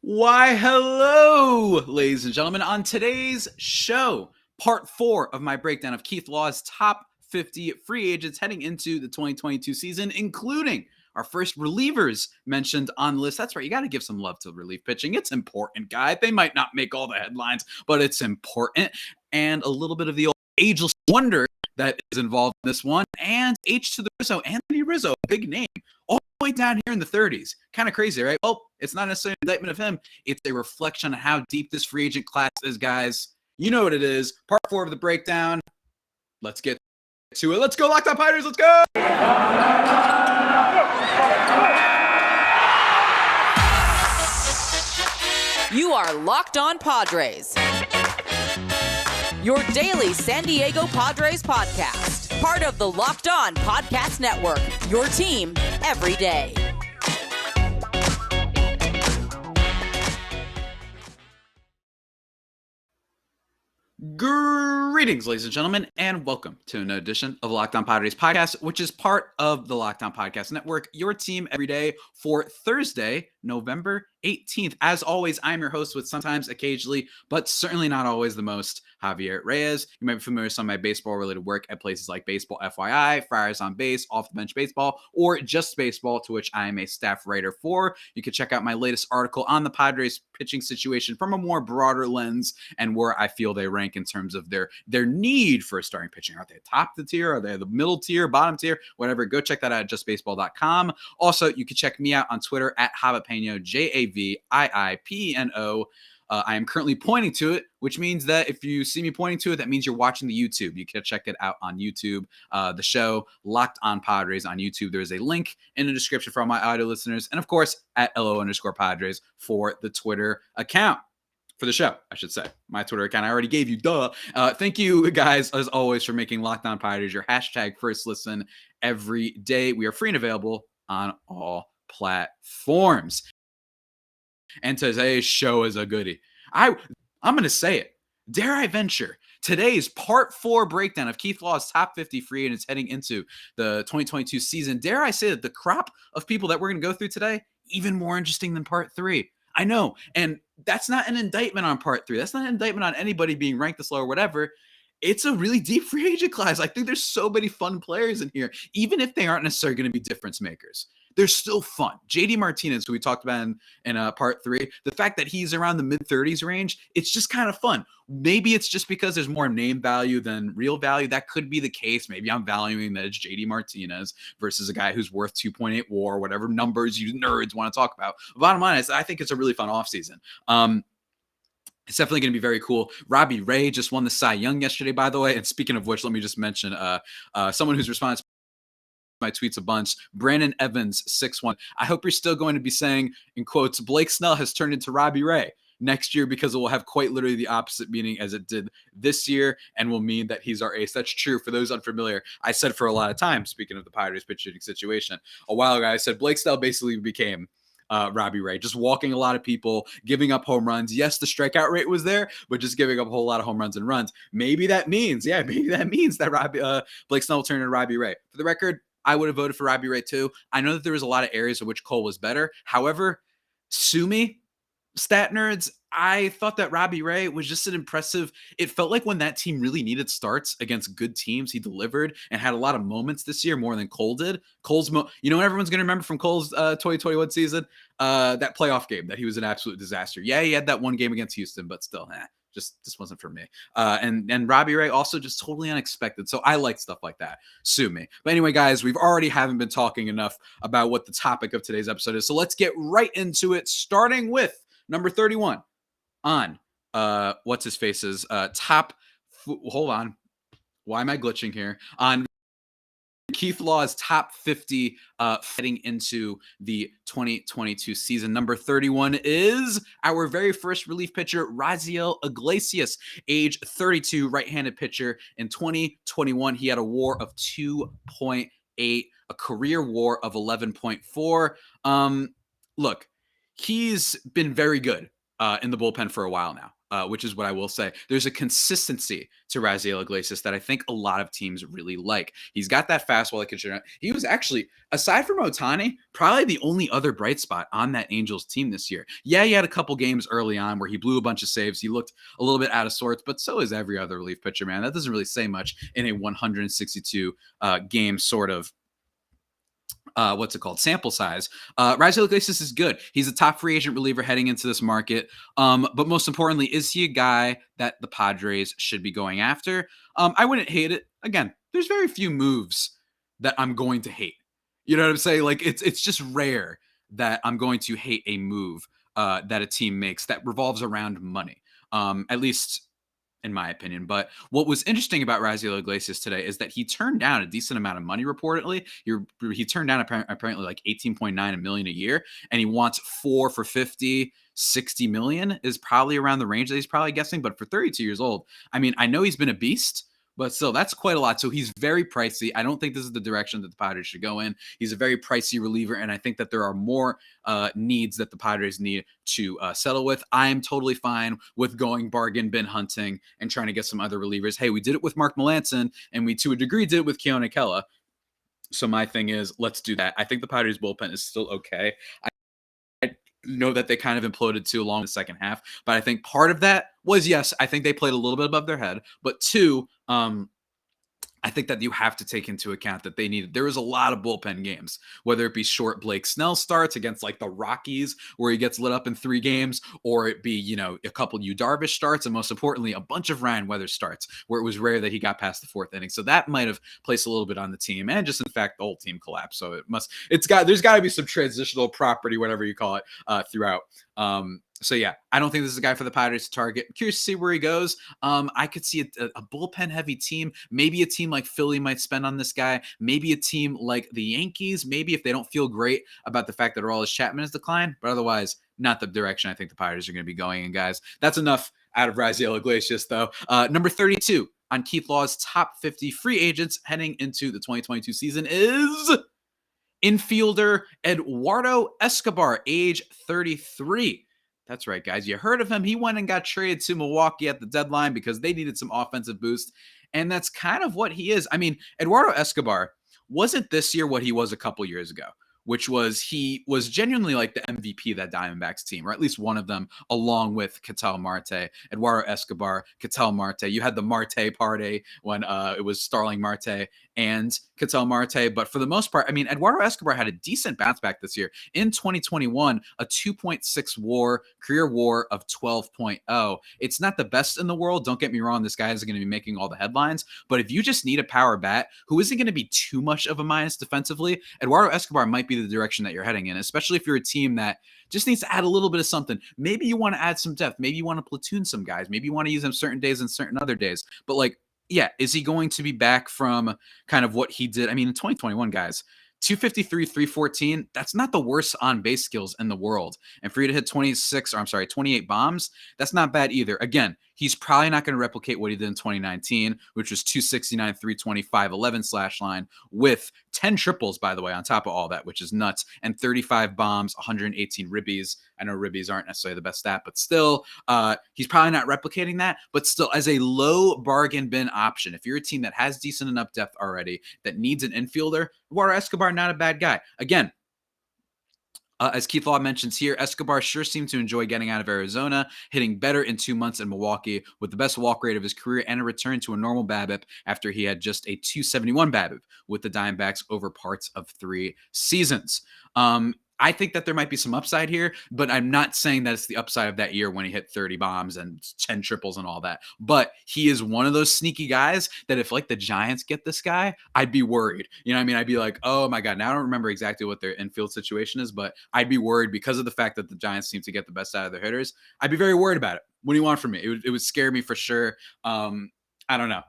Why, hello, ladies and gentlemen. On today's show, part 4 of my breakdown of Keith Law's top 50 free agents heading into the 2022 season, including our first relievers mentioned on the list. That's right, you got to give some love to relief pitching. It's important, guys. They might not make all the headlines, but it's important. And a little bit of the old ageless wonder that is involved in this one. And H to the Rizzo, Anthony Rizzo, big name, all the way down here in the 30s. Kind of crazy, right? Well, it's not necessarily an indictment of him. It's a reflection on how deep this free agent class is, guys. You know what it is. Part 4 of the breakdown. Let's get to it. Let's go, Locked On Padres. Let's go! You are Locked On Padres, your daily San Diego Padres podcast. Part of the Locked On Podcast Network, your team every day. Greetings, ladies and gentlemen, and welcome to an edition of Locked On Padres podcast, which is part of the Locked On Podcast Network, your team every day for Thursday, November 18th. As always, I'm your host with sometimes, occasionally, but certainly not always the most, Javier Reyes. You might be familiar with some of my baseball-related work at places like Baseball FYI, Friars on Base, Off the Bench Baseball, or Just Baseball, to which I am a staff writer for. You can check out my latest article on the Padres pitching situation from a more broader lens and where I feel they rank in terms of their need for starting pitching. Are they top the tier? Are they the middle tier, bottom tier? Whatever. Go check that out at justbaseball.com. Also, you can check me out on Twitter at Javipeno, JAVIIPNO. I am currently pointing to it, which means that if you see me pointing to it, that means you're watching the YouTube. You can check it out on YouTube. The show Locked On Padres on YouTube. There is a link in the description for all my audio listeners. And of course, at LO_Padres for the Twitter account. For the show, I should say. My Twitter account I already gave you, duh. Thank you guys, as always, for making Locked On Padres your hashtag first listen every day. We are free and available on all platforms. And today's show is a goodie. I'm going to say it. Dare I venture, today's part 4 breakdown of Keith Law's top 50 free agents heading into the 2022 season. Dare I say that the crop of people that we're going to go through today, even more interesting than part 3. I know, and that's not an indictment on part 3. That's not an indictment on anybody being ranked this low or whatever. It's a really deep free agent class. I think there's so many fun players in here, even if they aren't necessarily going to be difference makers. They're still fun. JD Martinez, who we talked about in part 3, the fact that he's around the mid-30s range, it's just kind of fun. Maybe it's just because there's more name value than real value. That could be the case. Maybe I'm valuing that it's JD Martinez versus a guy who's worth 2.8 WAR, whatever numbers you nerds want to talk about. Bottom line is, I think it's a really fun offseason. It's definitely going to be very cool. Robbie Ray just won the Cy Young yesterday, by the way. And speaking of which, let me just mention someone who's responded to my tweets a bunch. Brandon Evans, 6'1". I hope you're still going to be saying, in quotes, Blake Snell has turned into Robbie Ray next year, because it will have quite literally the opposite meaning as it did this year and will mean that he's our ace. That's true. For those unfamiliar, I said for a lot of time, speaking of the Padres pitch hitting situation, a while ago, I said Blake Snell basically became Robbie Ray, just walking a lot of people, giving up home runs. Yes, the strikeout rate was there, but just giving up a whole lot of home runs and runs. Maybe that means that Blake Snell will turn into Robbie Ray. For the record, I would have voted for Robbie Ray too. I know that there was a lot of areas in which Cole was better. However, sue me, stat nerds, I thought that Robbie Ray was just an impressive. It felt like when that team really needed starts against good teams, he delivered and had a lot of moments this year, more than Cole did. You know what everyone's going to remember from Cole's 2021 season? That playoff game that he was an absolute disaster. Yeah, he had that one game against Houston, but still, just wasn't for me. And Robbie Ray also just totally unexpected. So I like stuff like that. Sue me. But anyway, guys, we've already haven't been talking enough about what the topic of today's episode is. So let's get right into it, starting with number 31 on what's his face's hold on. Why am I glitching here? On Keith Law's top 50 heading into the 2022 season. Number 31 is our very first relief pitcher, Raziel Iglesias, age 32, right-handed pitcher. In 2021, he had a WAR of 2.8, a career WAR of 11.4. Look, he's been very good in the bullpen for a while now. which is what I will say. There's a consistency to Raziel Iglesias that I think a lot of teams really like. He's got that fastball that can generate. He was actually, aside from Ohtani, probably the only other bright spot on that Angels team this year. Yeah, he had a couple games early on where he blew a bunch of saves. He looked a little bit out of sorts, but so is every other relief pitcher, man. That doesn't really say much in a 162 game sort of sample size. Raziel Iglesias is good. He's a top free agent reliever heading into this market. But most importantly, is he a guy that the Padres should be going after? I wouldn't hate it. Again, there's very few moves that I'm going to hate. You know what I'm saying? Like it's just rare that I'm going to hate a move that a team makes that revolves around money. At least in my opinion. But what was interesting about Raziel Iglesias today is that he turned down a decent amount of money. Reportedly, he turned down apparently like 18.9 million a year, and he wants 4 for 50. 60 million is probably around the range that he's probably guessing. But for 32 years old, I mean, I know he's been a beast, but still, that's quite a lot. So he's very pricey. I don't think this is the direction that the Padres should go in. He's a very pricey reliever, and I think that there are more needs that the Padres need to settle with. I am totally fine with going bargain bin hunting and trying to get some other relievers. Hey, we did it with Mark Melancon, and we, to a degree, did it with Keone Kela. So my thing is, let's do that. I think the Padres bullpen is still okay. I know that they kind of imploded too long in the second half, but I think part of that was, yes, I think they played a little bit above their head, but two, I think that you have to take into account that there was a lot of bullpen games, whether it be short Blake Snell starts against like the Rockies where he gets lit up in 3 games, or it be, a couple Yu Darvish starts, and most importantly, a bunch of Ryan Weathers starts where it was rare that he got past the 4th inning. So that might have placed a little bit on the team, and just in fact, the whole team collapsed. So there's got to be some transitional property, whatever you call it, throughout. So yeah, I don't think this is a guy for the Padres to target. I'm curious to see where he goes. I could see a bullpen heavy team. Maybe a team like Philly might spend on this guy. Maybe a team like the Yankees. Maybe if they don't feel great about the fact that Aroldis Chapman has declined. But otherwise, not the direction I think the Padres are going to be going in, guys. That's enough out of Raziel Iglesias, though. Number 32 on Keith Law's top 50 free agents heading into the 2022 season is infielder Eduardo Escobar, age 33. That's right, guys. You heard of him. He went and got traded to Milwaukee at the deadline because they needed some offensive boost. And that's kind of what he is. I mean, Eduardo Escobar wasn't this year what he was a couple years ago, which was he was genuinely like the MVP of that Diamondbacks team, or at least one of them, along with Ketel Marte. Eduardo Escobar, Ketel Marte. You had the Marte party when it was Starling Marte and Ketel Marte. But for the most part, I mean, Eduardo Escobar had a decent bounce back this year. In 2021, a 2.6 WAR, career WAR of 12.0. It's not the best in the world. Don't get me wrong. This guy isn't going to be making all the headlines. But if you just need a power bat who isn't going to be too much of a minus defensively, Eduardo Escobar might be the direction that you're heading in, especially if you're a team that just needs to add a little bit of something. Maybe you want to add some depth. Maybe you want to platoon some guys. Maybe you want to use them certain days and certain other days. But like, yeah, is he going to be back from kind of what he did? I mean, in 2021, guys, 253, 314, that's not the worst on base skills in the world. And for you to hit 28 bombs, that's not bad either. Again, he's probably not going to replicate what he did in 2019, which was 269, 325, 11 slash line with 10 triples, by the way, on top of all that, which is nuts, and 35 bombs, 118 ribbies. I know ribbies aren't necessarily the best stat, but still, he's probably not replicating that. But still, as a low bargain bin option, if you're a team that has decent enough depth already, that needs an infielder, Eduardo Escobar, not a bad guy. Again, as Keith Law mentions here, Escobar sure seemed to enjoy getting out of Arizona, hitting better in 2 months in Milwaukee with the best walk rate of his career and a return to a normal BABIP after he had just a 271 BABIP with the Diamondbacks over parts of 3 seasons. I think that there might be some upside here, but I'm not saying that it's the upside of that year when he hit 30 bombs and 10 triples and all that. But he is one of those sneaky guys that if like the Giants get this guy, I'd be worried. You know what I mean? I'd be like, oh my God, now I don't remember exactly what their infield situation is, but I'd be worried because of the fact that the Giants seem to get the best out of their hitters. I'd be very worried about it. What do you want from me? It would scare me for sure. I don't know.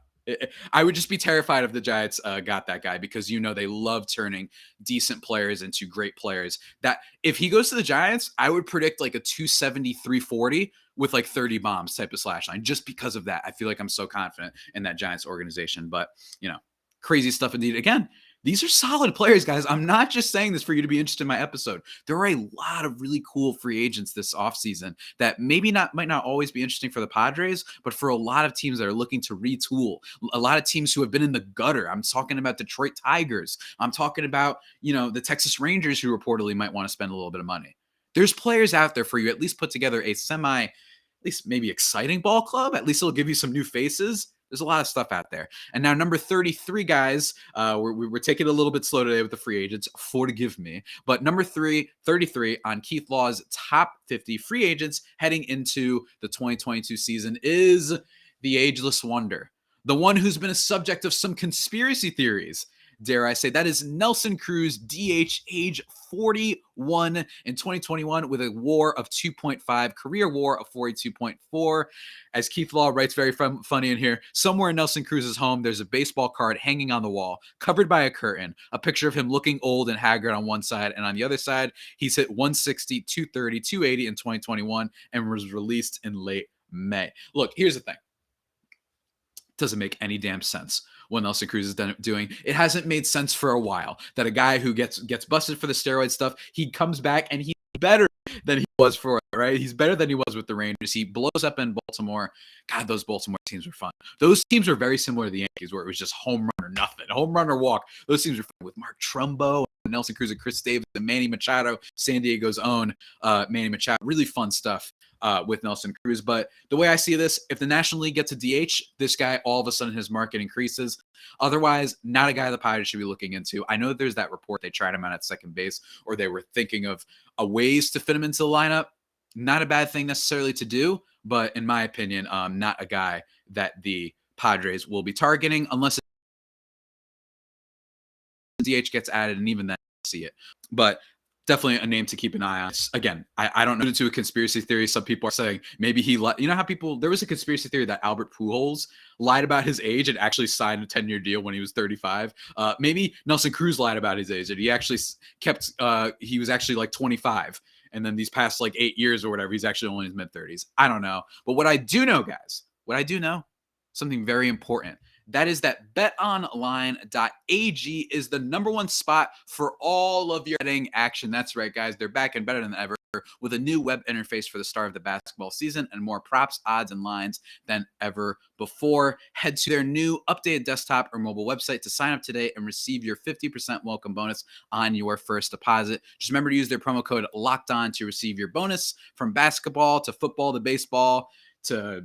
I would just be terrified if the Giants got that guy because, they love turning decent players into great players. That if he goes to the Giants, I would predict like a 270, 340 with like 30 bombs type of slash line just because of that. I feel like I'm so confident in that Giants organization, but crazy stuff indeed. Again, These are solid players, guys. I'm not just saying this for you to be interested in my episode. There are a lot of really cool free agents this offseason that might not always be interesting for the Padres, but for a lot of teams that are looking to retool. A lot of teams who have been in the gutter. I'm talking about Detroit Tigers. I'm talking about, the Texas Rangers who reportedly might want to spend a little bit of money. There's players out there for you. At least put together a at least maybe exciting ball club. At least it'll give you some new faces. There's a lot of stuff out there. And now number 33, guys, we're taking it a little bit slow today with the free agents. Forgive me. But number 33 on Keith Law's top 50 free agents heading into the 2022 season is the ageless wonder. The one who's been a subject of some conspiracy theories, dare I say. That is Nelson Cruz, DH, age 41 in 2021 with a WAR of 2.5, career WAR of 42.4. As Keith Law writes very funny in here, somewhere in Nelson Cruz's home, there's a baseball card hanging on the wall, covered by a curtain, a picture of him looking old and haggard on one side, and on the other side, he's hit 160, 230, 280 in 2021 and was released in late May. Look, here's the thing. Doesn't make any damn sense what Nelson Cruz is doing. It hasn't made sense for a while that a guy who gets busted for the steroid stuff, he comes back and he's better than he was for it, right? He's better than he was with the Rangers. He blows up in Baltimore. God, those Baltimore teams were fun. Those teams were very similar to the Yankees, where it was just home run or nothing, home run or walk. Those teams were fun with Mark Trumbo, Nelson Cruz, and Chris Davis, and Manny Machado, San Diego's own Manny Machado. Really fun stuff with Nelson Cruz. But the way I see this, if the National League gets a DH, this guy, all of a sudden his market increases. Otherwise, not a guy the Padres should be looking into. I know that there's that report they tried him out at second base, or they were thinking of ways to fit him into the lineup. Not a bad thing necessarily to do, but in my opinion, not a guy that the Padres will be targeting unless the DH gets added, and even then see it. But definitely a name to keep an eye on. Again, I don't know into a conspiracy theory. Some people are saying maybe he lied. You know how there was a conspiracy theory that Albert Pujols lied about his age and actually signed a 10-year deal when he was 35. Maybe Nelson Cruz lied about his age and he actually kept, he was actually like 25. And then these past like 8 years or whatever, he's actually only in his mid-30s. I don't know. But what I do know, guys, something very important. That is that betonline.ag is the number one spot for all of your betting action. That's right, guys. They're back and better than ever with a new web interface for the start of the basketball season and more props, odds, and lines than ever before. Head to their new updated desktop or mobile website to sign up today and receive your 50% welcome bonus on your first deposit. Just remember to use their promo code LOCKEDON to receive your bonus from basketball to football to baseball to,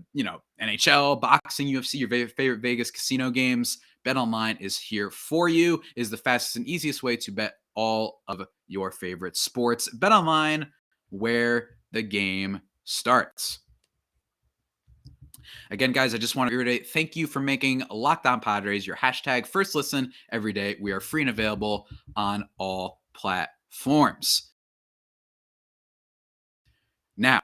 NHL, boxing, UFC, your favorite Vegas casino games. BetOnline is here for you. It is the fastest and easiest way to bet all of your favorite sports. BetOnline, where the game starts. Again, guys, I just want to reiterate, thank you for making Locked On Padres your hashtag first listen every day. We are free and available on all platforms. Now,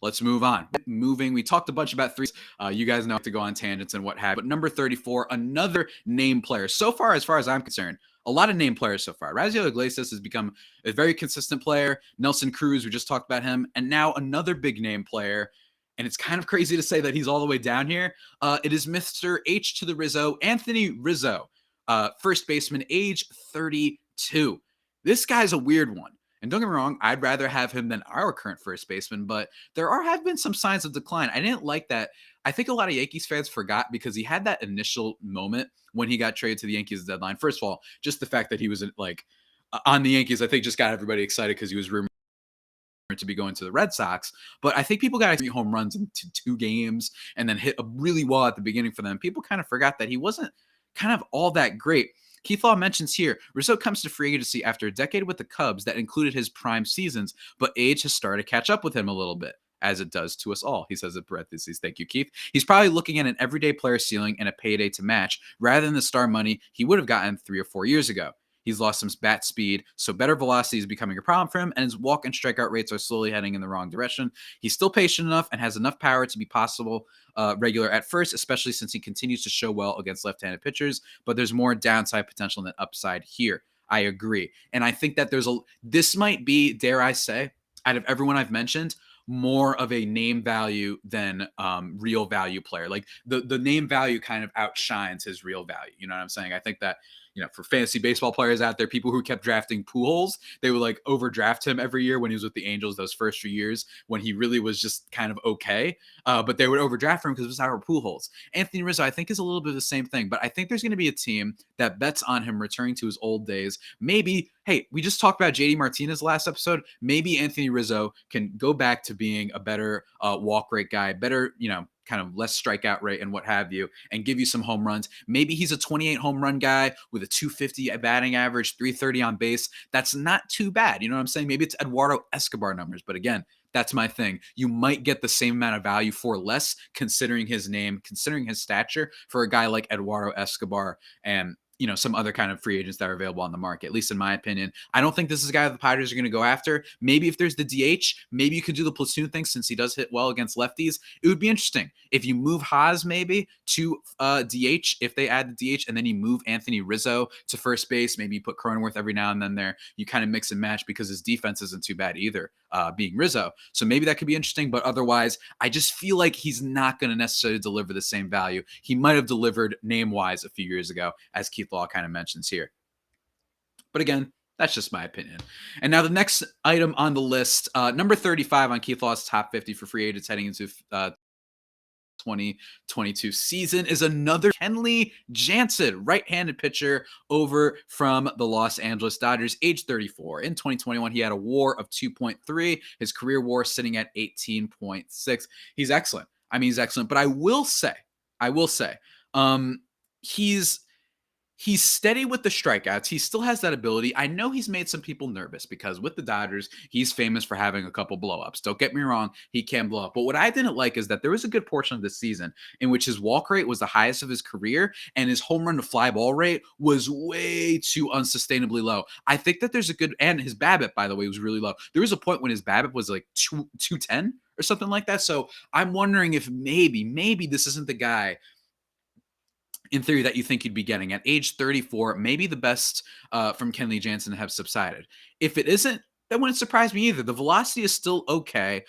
let's move on. We talked a bunch about threes. You guys know to go on tangents and what have you. But number 34, another name player. So far as I'm concerned, a lot of name players so far. Raziel Iglesias has become a very consistent player. Nelson Cruz, we just talked about him. And now another big name player. And it's kind of crazy to say that he's all the way down here. It is Mr. H to the Rizzo, Anthony Rizzo, first baseman, age 32. This guy's a weird one. And don't get me wrong, I'd rather have him than our current first baseman, but have been some signs of decline. I didn't like that. I think a lot of Yankees fans forgot because he had that initial moment when he got traded to the Yankees deadline. First of all, just the fact that he was on the Yankees, I think just got everybody excited because he was rumored to be going to the Red Sox. But I think people got 3 home runs into 2 games and then hit really well at the beginning for them. People kind of forgot that he wasn't kind of all that great. Keith Law mentions here, Rizzo comes to free agency after a decade with the Cubs that included his prime seasons, but age has started to catch up with him a little bit, as it does to us all. He says in parentheses, thank you, Keith. He's probably looking at an everyday player ceiling and a payday to match, rather than the star money he would have gotten 3 or 4 years ago. He's lost some bat speed, so better velocity is becoming a problem for him, and his walk and strikeout rates are slowly heading in the wrong direction. He's still patient enough and has enough power to be possible regular at first, especially since he continues to show well against left-handed pitchers, but there's more downside potential than upside here. I agree. And I think that this might be, dare I say, out of everyone I've mentioned, more of a name value than real value player. Like the name value kind of outshines his real value. You know what I'm saying? I think that for fantasy baseball players out there, people who kept drafting Pujols, they would like overdraft him every year when he was with the Angels those first few years when he really was just kind of okay. But they would overdraft him because it was our Pujols. Anthony Rizzo, I think, is a little bit of the same thing, but I think there's going to be a team that bets on him returning to his old days. Maybe, hey, we just talked about JD Martinez last episode. Maybe Anthony Rizzo can go back to being a better walk rate guy, better, kind of less strikeout rate and what have you, and give you some home runs. Maybe he's a 28 home run guy with a 250 batting average, 330 on base. That's not too bad. You know what I'm saying? Maybe it's Eduardo Escobar numbers, but again, that's my thing. You might get the same amount of value for less, considering his name, considering his stature, for a guy like Eduardo Escobar and some other kind of free agents that are available on the market, at least in my opinion. I don't think this is a guy that the Padres are going to go after. Maybe if there's the DH, maybe you could do the platoon thing since he does hit well against lefties. It would be interesting if you move Haas maybe to DH, if they add the DH, and then you move Anthony Rizzo to first base. Maybe you put Cronenworth every now and then there. You kind of mix and match because his defense isn't too bad either, being Rizzo. So maybe that could be interesting, but otherwise, I just feel like he's not going to necessarily deliver the same value he might have delivered name-wise a few years ago, as Keith Law kind of mentions here. But again, that's just my opinion. And now the next item on the list, number 35 on Keith Law's top 50 for free agents heading into 2022 season is another Kenley Jansen, right-handed pitcher over from the Los Angeles Dodgers, age 34. In 2021, he had a WAR of 2.3. His career WAR sitting at 18.6. He's excellent. He's excellent. But I will say, he's steady with the strikeouts. He still has that ability. I know he's made some people nervous because with the Dodgers, he's famous for having a couple blowups. Don't get me wrong, he can blow up. But what I didn't like is that there was a good portion of the season in which his walk rate was the highest of his career and his home run to fly ball rate was way too unsustainably low. I think that there's a good, and his BABIP, by the way, was really low. There was a point when his BABIP was like 210 or something like that. So I'm wondering if maybe this isn't the guy in theory that you think you'd be getting at age 34. Maybe the best from Kenley Jansen have subsided. If it isn't, that wouldn't surprise me either. The velocity is still okay.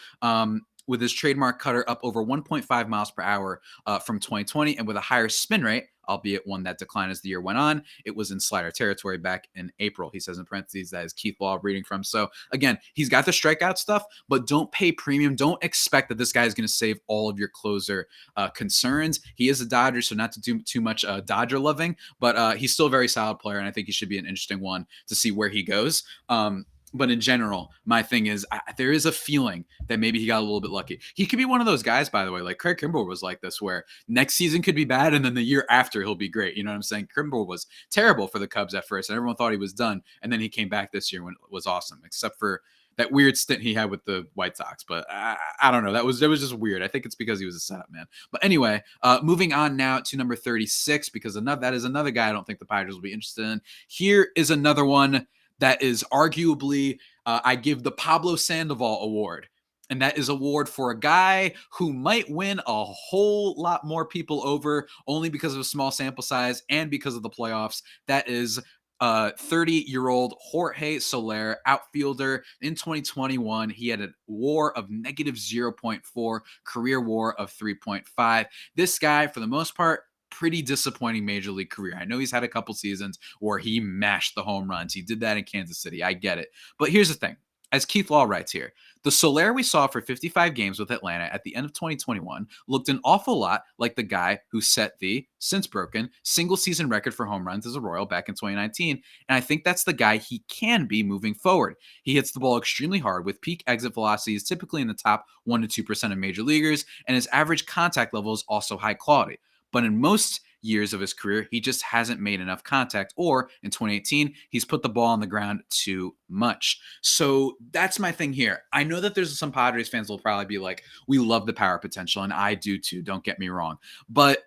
With his trademark cutter up over 1.5 miles per hour from 2020 and with a higher spin rate, albeit one that declined as the year went on. It was in slider territory back in April. He says in parentheses that is Keith Law reading from. So again, he's got the strikeout stuff, but don't pay premium. Don't expect that this guy is going to save all of your closer concerns. He is a Dodger, so not to do too much Dodger loving, but he's still a very solid player, and I think he should be an interesting one to see where he goes. But in general, my thing is there is a feeling that maybe he got a little bit lucky. He could be one of those guys, by the way, like Craig Kimber was like this, where next season could be bad and then the year after he'll be great. You know what I'm saying? Kimber was terrible for the Cubs at first and everyone thought he was done. And then he came back this year when it was awesome, except for that weird stint he had with the White Sox. But I don't know. That was just weird. I think it's because he was a setup man. But anyway, moving on now to number 36, because that is another guy I don't think the Padres will be interested in. Here is another one that is arguably, I give the Pablo Sandoval Award. And that is award for a guy who might win a whole lot more people over only because of a small sample size and because of the playoffs. That is 30-year-old Jorge Soler, outfielder. In 2021, he had a WAR of negative 0.4, career WAR of 3.5. This guy, for the most part, pretty disappointing major league career. I know he's had a couple seasons where he mashed the home runs. He did that in Kansas City. I get it. But here's the thing. As Keith Law writes here, the Soler we saw for 55 games with Atlanta at the end of 2021 looked an awful lot like the guy who set the, since broken, single-season record for home runs as a Royal back in 2019, and I think that's the guy he can be moving forward. He hits the ball extremely hard with peak exit velocities typically in the top 1% to 2% of major leaguers, and his average contact level is also high quality. But in most years of his career, he just hasn't made enough contact, or in 2018, he's put the ball on the ground too much. So that's my thing here. I know that there's some Padres fans will probably be like, we love the power potential, and I do too, don't get me wrong. But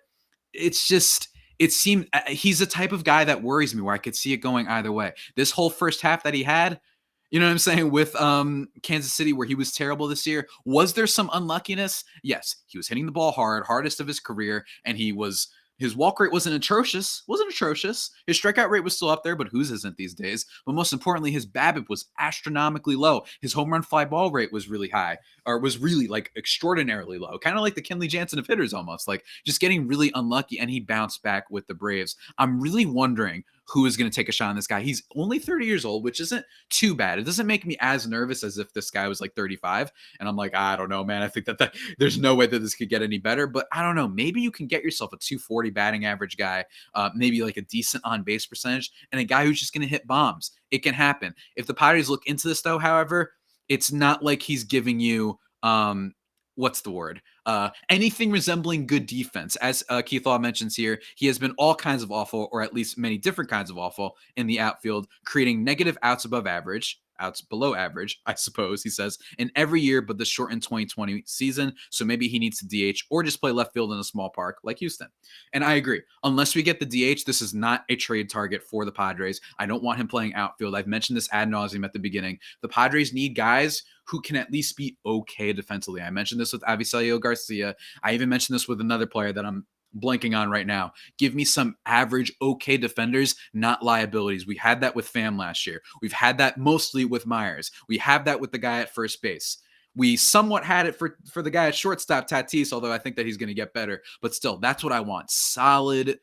it's just, it seemed he's the type of guy that worries me where I could see it going either way. This whole first half that he had, you know what I'm saying, with Kansas City, where he was terrible this year, was there some unluckiness? Yes, he was hitting the ball hard, hardest of his career, and his walk rate wasn't atrocious. His strikeout rate was still up there, but whose isn't these days? But most importantly, his BABIP was astronomically low. His home run fly ball rate was really high, or was really like extraordinarily low, kind of like the Kenley Jansen of hitters almost, like just getting really unlucky, and he bounced back with the Braves. I'm really wondering who is going to take a shot on this guy. He's only 30 years old, which isn't too bad. It doesn't make me as nervous as if this guy was like 35. And I'm like, I don't know, man. I think that there's no way that this could get any better. But I don't know. Maybe you can get yourself a 240 batting average guy, maybe like a decent on base percentage, and a guy who's just going to hit bombs. It can happen. If the Padres look into this, though, however, it's not like he's giving you what's the word? Anything resembling good defense. As Keith Law mentions here, he has been all kinds of awful, or at least many different kinds of awful in the outfield, creating negative outs above average, outs below average, I suppose, he says, in every year but the shortened 2020 season. So maybe he needs to DH or just play left field in a small park like Houston. And I agree. Unless we get the DH, this is not a trade target for the Padres. I don't want him playing outfield. I've mentioned this ad nauseum at the beginning. The Padres need guys who can at least be okay defensively. I mentioned this with Avisail Garcia. I even mentioned this with another player that I'm blanking on right now. Give me some average, okay defenders, not liabilities. We had that with Pham last year. We've had that mostly with Myers. We have that with the guy at first base. We somewhat had it for the guy at shortstop, Tatis, although I think that he's going to get better. But still, that's what I want. Solid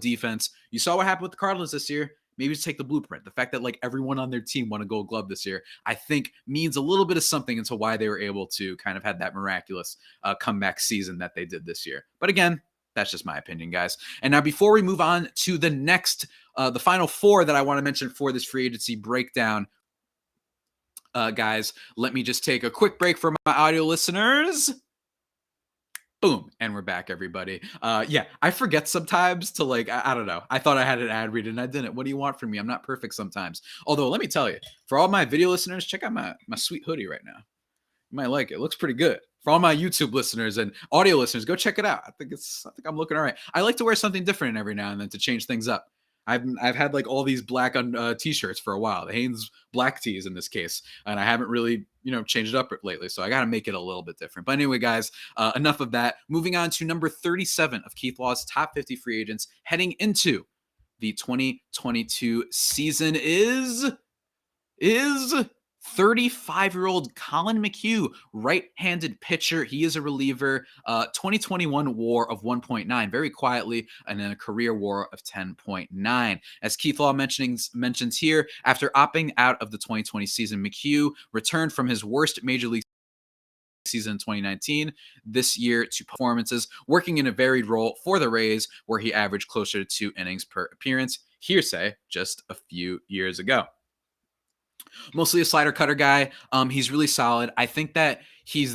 defense. You saw what happened with the Cardinals this year. Maybe just take the blueprint. The fact that like everyone on their team won a Gold Glove this year, I think means a little bit of something into why they were able to kind of have that miraculous comeback season that they did this year. But again, that's just my opinion, guys. And now before we move on to the next, the final four that I want to mention for this free agency breakdown, guys, let me just take a quick break for my audio listeners. Boom. And we're back, everybody. Yeah, I forget sometimes to like, I don't know. I thought I had an ad read and I didn't. What do you want from me? I'm not perfect sometimes. Although, let me tell you, for all my video listeners, check out my sweet hoodie right now. You might like it. It looks pretty good. For all my YouTube listeners and audio listeners, go check it out. I think I'm looking all right. I like to wear something different every now and then to change things up. I've had like all these black t-shirts for a while, the Hanes black tees in this case, and I haven't really changed it up lately, so I got to make it a little bit different. But anyway, guys, enough of that. Moving on to number 37 of Keith Law's top 50 free agents heading into the 2022 season is 35-year-old Colin Mchugh, right-handed pitcher. He is a reliever. 2021 WAR of 1.9, very quietly, and then a career WAR of 10.9. As Keith Law mentions here, after opting out of the 2020 season, Mchugh returned from his worst major league season in 2019 this year to performances, working in a varied role for the Rays, where he averaged closer to 2 innings per appearance. Hearsay just a few years ago. Mostly a slider cutter guy. He's really solid. I think that he's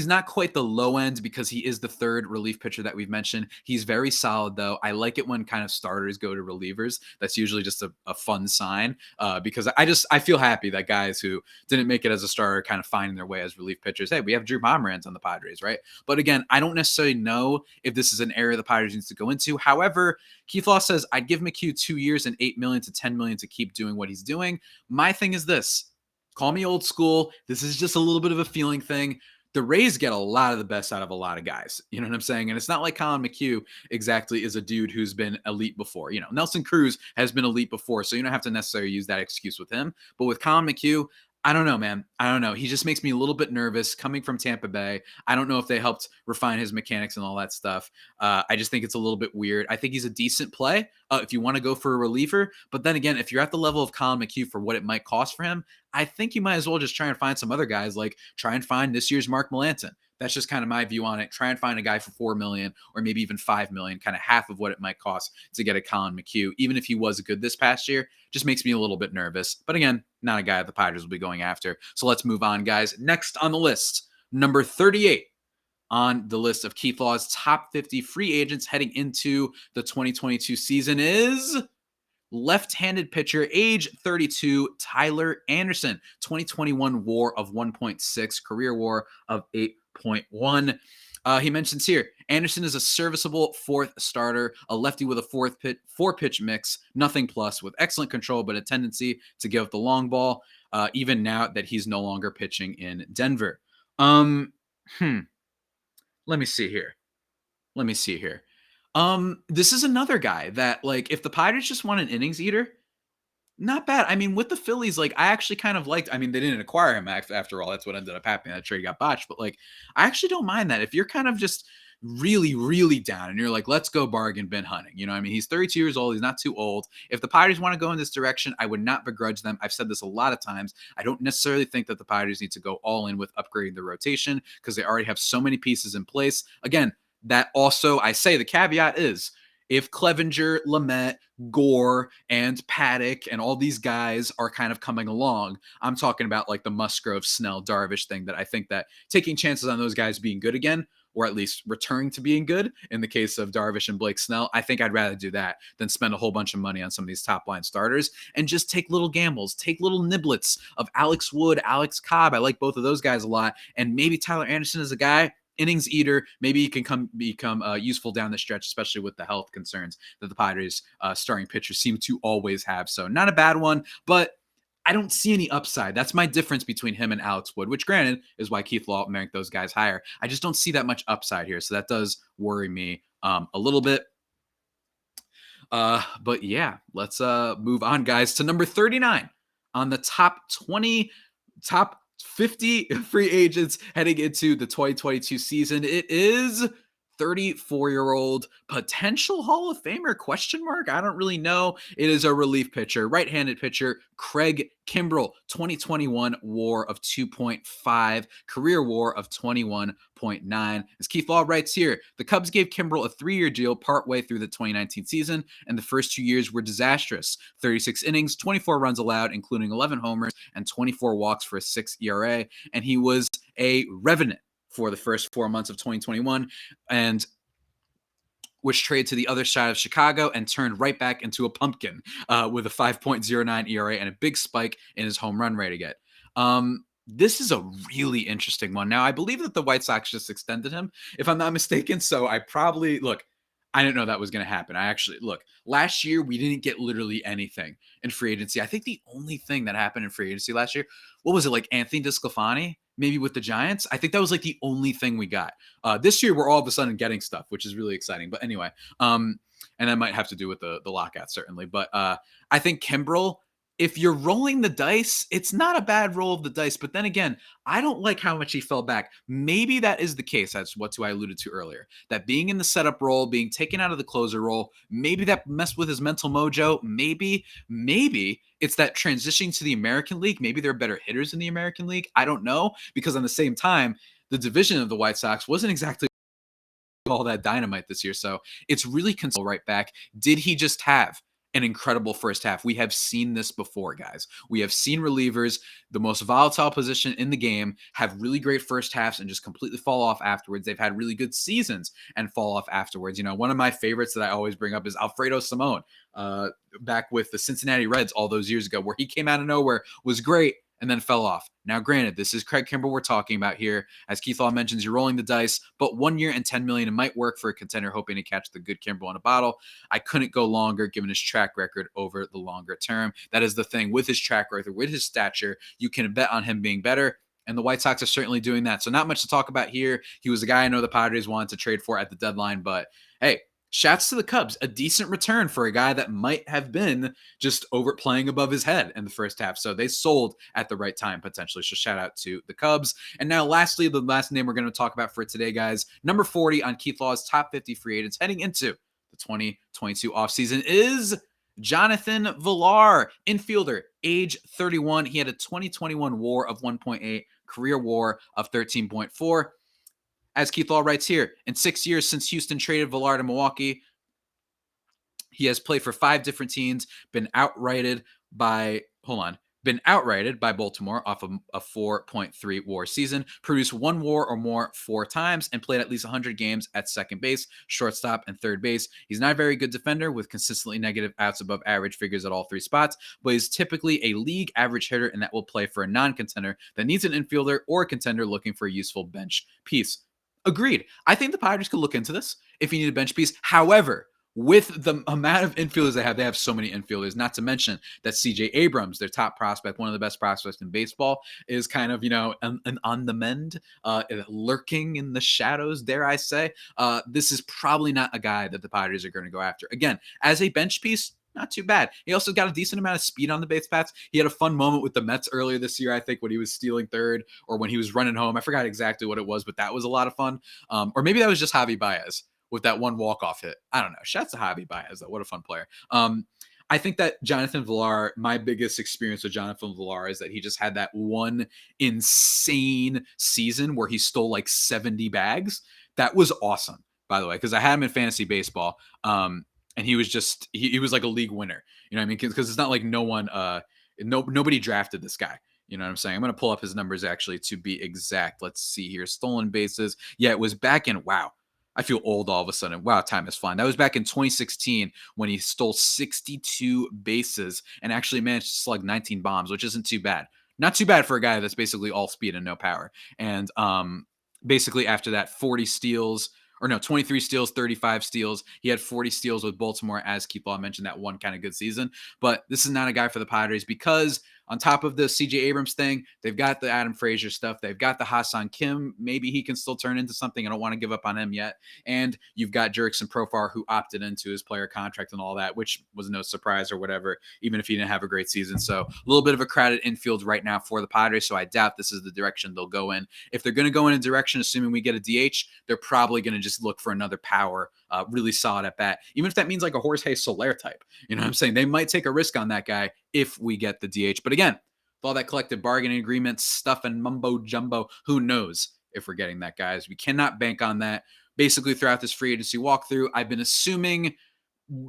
not quite the low end because he is the third relief pitcher that we've mentioned. He's very solid, though. I like it when kind of starters go to relievers. That's usually just a fun sign because I feel happy that guys who didn't make it as a starter kind of finding their way as relief pitchers. Hey, we have Drew Momrans on the Padres, right? But again, I don't necessarily know if this is an area the Padres needs to go into. However, Keith Law says, I'd give Mchugh 2 years and $8 million to $10 million to keep doing what he's doing. My thing is this. Call me old school. This is just a little bit of a feeling thing. The Rays get a lot of the best out of a lot of guys. You know what I'm saying? And it's not like Colin Mchugh exactly is a dude who's been elite before. Nelson Cruz has been elite before, so you don't have to necessarily use that excuse with him. But with Colin Mchugh, I don't know, man. I don't know. He just makes me a little bit nervous coming from Tampa Bay. I don't know if they helped refine his mechanics and all that stuff. I just think it's a little bit weird. I think he's a decent play if you want to go for a reliever. But then again, if you're at the level of Colin Mchugh for what it might cost for him, I think you might as well just try and find some other guys, like try and find this year's Mark Melancon. That's just kind of my view on it. Try and find a guy for $4 million or maybe even $5 million, kind of half of what it might cost to get a Colin Mchugh. Even if he was good this past year, just makes me a little bit nervous. But again, not a guy that the Padres will be going after. So let's move on, guys. Next on the list, number 38 on the list of Keith Law's top 50 free agents heading into the 2022 season is left-handed pitcher, age 32, Tyler Anderson. 2021 WAR of 1.6, career WAR of 8.1. He mentions here, Anderson is a serviceable fourth starter, a lefty with a four-pitch mix, nothing plus, with excellent control, but a tendency to give up the long ball, even now that he's no longer pitching in Denver. Let me see here. This is another guy that, like, if the Padres just want an innings eater, not bad. I mean, with the Phillies, like, I actually kind of liked, I mean, they didn't acquire him after all. That's what ended up happening. That trade got botched. But, like, I actually don't mind that. If you're kind of just really, really down and you're like, let's go bargain bin hunting. You know what I mean? He's 32 years old. He's not too old. If the Padres want to go in this direction, I would not begrudge them. I've said this a lot of times. I don't necessarily think that the Padres need to go all in with upgrading the rotation because they already have so many pieces in place. Again, that also, I say the caveat is if Clevenger, Lamet, Gore, and Paddock and all these guys are kind of coming along, I'm talking about like the Musgrove, Snell, Darvish thing that I think that taking chances on those guys being good again, or at least returning to being good in the case of Darvish and Blake Snell, I think I'd rather do that than spend a whole bunch of money on some of these top line starters and just take little gambles, take little niblets of Alex Wood, Alex Cobb. I like both of those guys a lot. And maybe Tyler Anderson is a guy, innings eater. Maybe he can become useful down the stretch, especially with the health concerns that the Padres starting pitchers seem to always have. So not a bad one, but I don't see any upside. That's my difference between him and Alex Wood, which granted is why Keith Law ranked those guys higher. I just don't see that much upside here. So that does worry me a little bit. But yeah, let's move on, guys, to number 39 on the top 50 free agents heading into the 2022 season. It is 34-year-old potential Hall of Famer question mark. I don't really know. It is a relief pitcher, right-handed pitcher, Craig Kimbrell, 2021 WAR of 2.5, career WAR of 21.9. As Keith Law writes here, the Cubs gave Kimbrell a 3-year deal partway through the 2019 season, and the first 2 years were disastrous. 36 innings, 24 runs allowed, including 11 homers and 24 walks for a 6 ERA, and he was a revenant for the first 4 months of 2021 and was traded to the other side of Chicago and turned right back into a pumpkin with a 5.09 ERA and a big spike in his home run rate again. This is a really interesting one. Now, I believe that the White Sox just extended him, if I'm not mistaken. So I didn't know that was going to happen. Last year, we didn't get literally anything in free agency. I think the only thing that happened in free agency last year, what was it, like Anthony DeSclafani? Maybe with the Giants. I think that was like the only thing we got. This year, we're all of a sudden getting stuff, which is really exciting. But anyway, and that might have to do with the lockout, certainly. But I think Kimbrell, if you're rolling the dice, it's not a bad roll of the dice. But then again, I don't like how much he fell back. Maybe that is the case. That's what I alluded to earlier. That being in the setup role, being taken out of the closer role, maybe that messed with his mental mojo. Maybe it's that transitioning to the American League. Maybe there are better hitters in the American League. I don't know. Because on the same time, the division of the White Sox wasn't exactly all that dynamite this year. So it's really concerning right back. Did he just have an incredible first half? We have seen this before, guys. We have seen relievers, the most volatile position in the game, have really great first halves and just completely fall off afterwards. They've had really good seasons and fall off afterwards. You know, one of my favorites that I always bring up is Alfredo Simone, back with the Cincinnati Reds all those years ago, where he came out of nowhere, was great, and then fell off. Now, granted, this is Craig Kimbrell we're talking about here. As Keith Law mentions, you're rolling the dice, but 1 year and $10 million, it might work for a contender hoping to catch the good Kimbrell in a bottle. I couldn't go longer given his track record over the longer term. That is the thing with his track record, with his stature, you can bet on him being better. And the White Sox are certainly doing that. So not much to talk about here. He was a guy I know the Padres wanted to trade for at the deadline, but hey, shouts to the Cubs, a decent return for a guy that might have been just overplaying above his head in the first half. So they sold at the right time, potentially. So shout out to the Cubs. And now lastly, the last name we're going to talk about for today, guys, number 40 on Keith Law's top 50 free agents heading into the 2022 offseason is Jonathan Valar, infielder, age 31. He had a 2021 WAR of 1.8, career WAR of 13.4. As Keith Law writes here, in 6 years since Houston traded Valar to Milwaukee, he has played for 5 different teams, been outrighted by Baltimore off of a 4.3 WAR season, produced 1 WAR or more 4 times, and played at least 100 games at second base, shortstop, and third base. He's not a very good defender with consistently negative outs above average figures at all 3 spots, but he's typically a league average hitter, and that will play for a non-contender that needs an infielder or a contender looking for a useful bench piece. Agreed. I think the Padres could look into this if you need a bench piece. However, with the amount of infielders they have so many infielders, not to mention that CJ Abrams, their top prospect, one of the best prospects in baseball, is kind of, an on the mend, lurking in the shadows, dare I say. This is probably not a guy that the Padres are going to go after. Again, as a bench piece, not too bad. He also got a decent amount of speed on the base paths. He had a fun moment with the Mets earlier this year, I think, when he was stealing third or when he was running home. I forgot exactly what it was, but that was a lot of fun. Or maybe that was just Javi Baez with that one walk-off hit. I don't know. Shouts to Javi Baez, though. What a fun player. I think that Jonathan Valar, my biggest experience with Jonathan Valar is that he just had that one insane season where he stole like 70 bags. That was awesome, by the way, because I had him in fantasy baseball. And he was just he was like a league winner. You know what I mean? Because it's not like nobody drafted this guy. You know what I'm saying? I'm going to pull up his numbers actually to be exact. Let's see here. Stolen bases. Yeah, it was back in, wow. I feel old all of a sudden. Wow, time is flying. That was back in 2016 when he stole 62 bases and actually managed to slug 19 bombs, which isn't too bad. Not too bad for a guy that's basically all speed and no power. And basically after that, 23 steals, 35 steals. He had 40 steals with Baltimore, as Keith Law mentioned, that one kind of good season. But this is not a guy for the Padres because on top of the CJ Abrams thing, they've got the Adam Frazier stuff. They've got the Hassan Kim. Maybe he can still turn into something. I don't want to give up on him yet. And you've got Jurickson Profar, who opted into his player contract and all that, which was no surprise or whatever, even if he didn't have a great season. So a little bit of a crowded infield right now for the Padres. So I doubt this is the direction they'll go in. If they're going to go in a direction, assuming we get a DH, they're probably going to just look for another power, really solid at bat, even if that means like a Jorge Soler type. You know what I'm saying? They might take a risk on that guy if we get the DH. But again, with all that collective bargaining agreement stuff and mumbo jumbo, who knows if we're getting that, guys? We cannot bank on that. Basically, throughout this free agency walkthrough, I've been assuming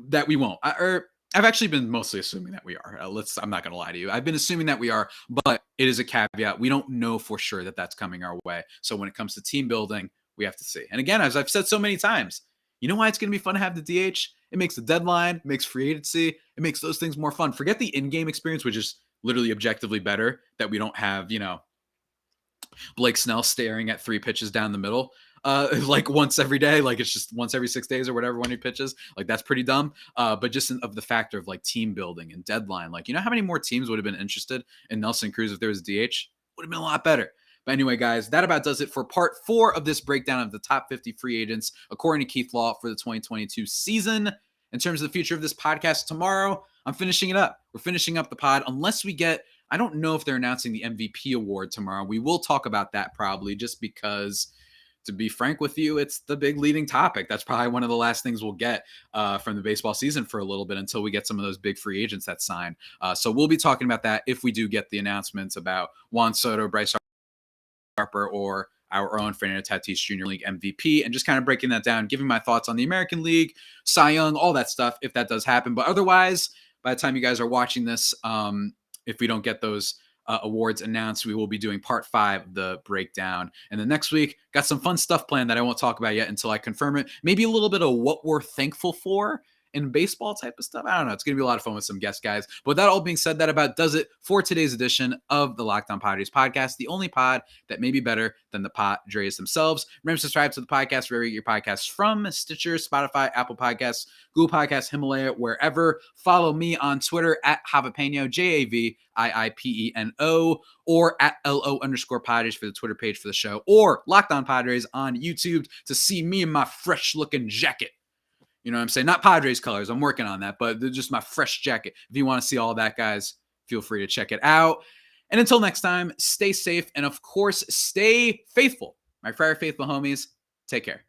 that we won't. I've actually been mostly assuming that we are. I'm not going to lie to you. I've been assuming that we are, but it is a caveat. We don't know for sure that that's coming our way. So when it comes to team building, we have to see. And again, as I've said so many times, you know why it's going to be fun to have the DH? It makes the deadline, it makes free agency, it makes those things more fun. Forget the in-game experience, which is literally objectively better, that we don't have, Blake Snell staring at 3 pitches down the middle, like once every day, like it's just once every 6 days or whatever when he pitches. Like that's pretty dumb. But just of the factor of like team building and deadline, like, you know how many more teams would have been interested in Nelson Cruz if there was a DH? Would have been a lot better. But anyway, guys, that about does it for part 4 of this breakdown of the top 50 free agents, according to Keith Law, for the 2022 season. In terms of the future of this podcast, tomorrow, I'm finishing it up. We're finishing up the pod unless we get, I don't know if they're announcing the MVP award tomorrow. We will talk about that probably, just because, to be frank with you, it's the big leading topic. That's probably one of the last things we'll get from the baseball season for a little bit until we get some of those big free agents that sign. So we'll be talking about that if we do get the announcements about Juan Soto, Bryce Harper, or our own Fernando Tatis Jr. League MVP, and just kind of breaking that down, giving my thoughts on the American League, Cy Young, all that stuff, if that does happen. But otherwise, by the time you guys are watching this, if we don't get those awards announced, we will be doing part 5 of the breakdown. And then next week, got some fun stuff planned that I won't talk about yet until I confirm it. Maybe a little bit of what we're thankful for in baseball type of stuff. I don't know. It's going to be a lot of fun with some guest guys. But that all being said, that about does it for today's edition of the Locked On Padres podcast, the only pod that may be better than the Padres themselves. Remember to subscribe to the podcast wherever you get your podcasts from: Stitcher, Spotify, Apple Podcasts, Google Podcasts, Himalaya, wherever. Follow me on Twitter at Javipeno, JAVIIPENO, or at LO_Padres for the Twitter page for the show, or Locked On Padres on YouTube to see me in my fresh looking jacket. You know what I'm saying? Not Padres colors. I'm working on that, but they're just my fresh jacket. If you want to see all that, guys, feel free to check it out. And until next time, stay safe and, of course, stay faithful. My Friar Faithful homies, take care.